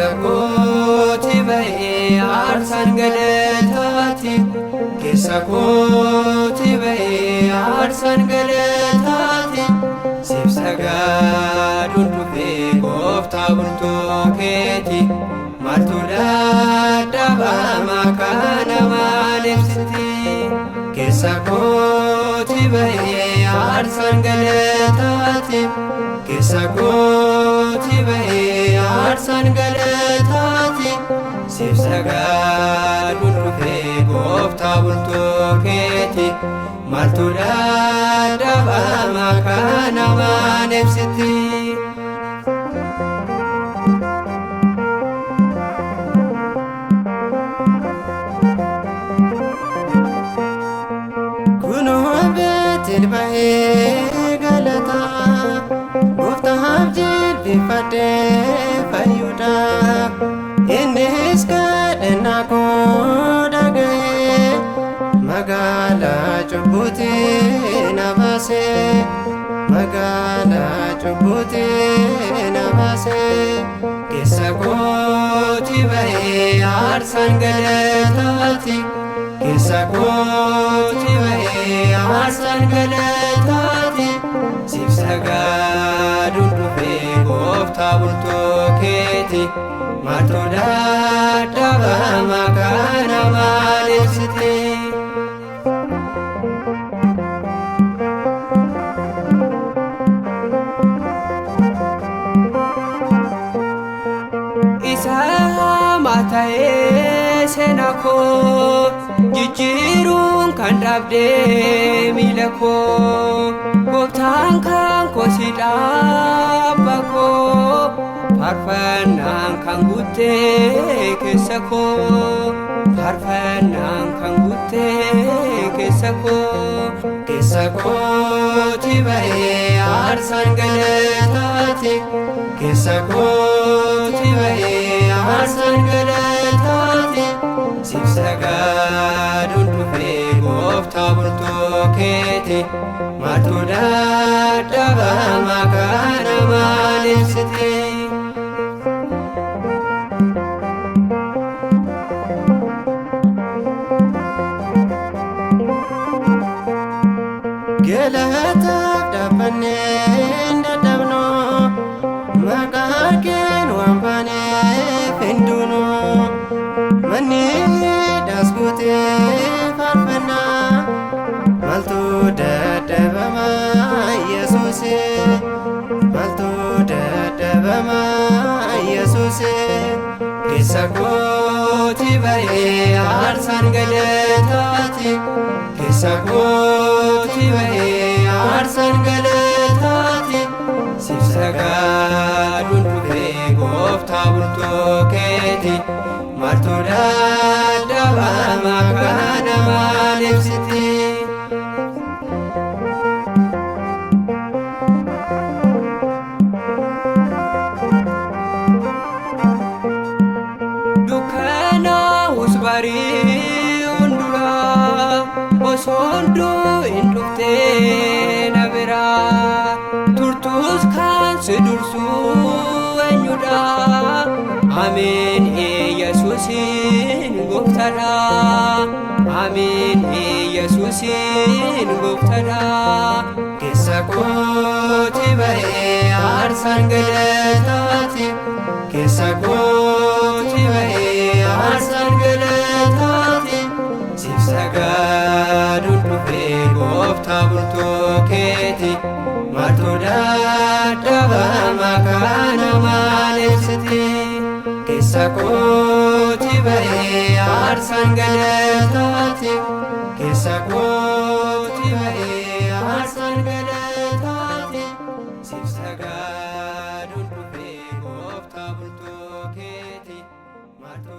Keessakooti ba'ee aarsaan galataati. Keessakooti ba'ee aarsaan galataati. Siif sagaaduun dhufee gooftaa bultoo keeti. Maaltu dadhabama kana maal ibsiti? Keessakooti ba'ee aarsaan galataati. Keessakooti ba'ee aarsaan galataati. Siif sagaaduun dhufee gooftaa bultoo keeti. Maaltu dadhabama kana maal ibsiti? Kunoo Beetel ba'ee galataa, gooftaaf jilbeenfadhee fayyuudhaaf. Innis kadhannaa koo dhaga'ee, magaalaa cubbuutii na baasee, magaalaa cubbuutii na baasee. Keessakooti ba'ee aarsaan galataati. Keessakooti ba'ee aarsaan galataati. Siif sagaaduun dhufee gooftaa bultoo keeti. Maaltu dadhabama kana maal ibsiti? Isa hamaa ta'ee seenaa koo jijjiiruun kan dhaabdee miila koo. Gooftaan kan koo si dhaabba koo. Faarfannaan kan guuttee keessa koo. Faarfannaan kan guuttee keessa koo. Keessakooti ba'ee aarsaan galataati. Keessakooti ba'ee aarsaan galataati. Siif sagaaduun dhufee gooftaa bultoo keeti. Maaltu dadhabama kana maal ibsiti? Galataaf dhaabbannee hin dadhabnu, maqaa keen waan baaneef hin duunu. Manni hidhaas guutee faarfannaa, maaltu dadhabama Yesuusi? Maaltu dadhabama Yesuusi? Keessakooti ba'ee aarsaan galataati. Keessakooti ba'ee aarsaan galataati. Siif sagaaduun dhufee gooftaa bultoo keeti. Maaltu dadhabama kana maal ibsiti? Dukkanaa'us bari'uun dura, osoo hunduu hin dhuftee na biraa. Turtus kan si dursuu eenyudha? Amiin Yesuusin gooftaadha. Amiin Yesuusin gooftaadha. Keessakooti ba'ee aarsaan galataati. Keessakooti ba'ee aarsaan galataati. Siif sagaaduun dhufee gooftaa bultoo keeti. Maaltu dadhabama kana maal ibsiti? Keessakooti ba'ee aarsaan galataati. Keessakooti ba'ee aarsaan galataati. Siif sagaaduun dhufee gooftaa bultoo keeti. Maaltu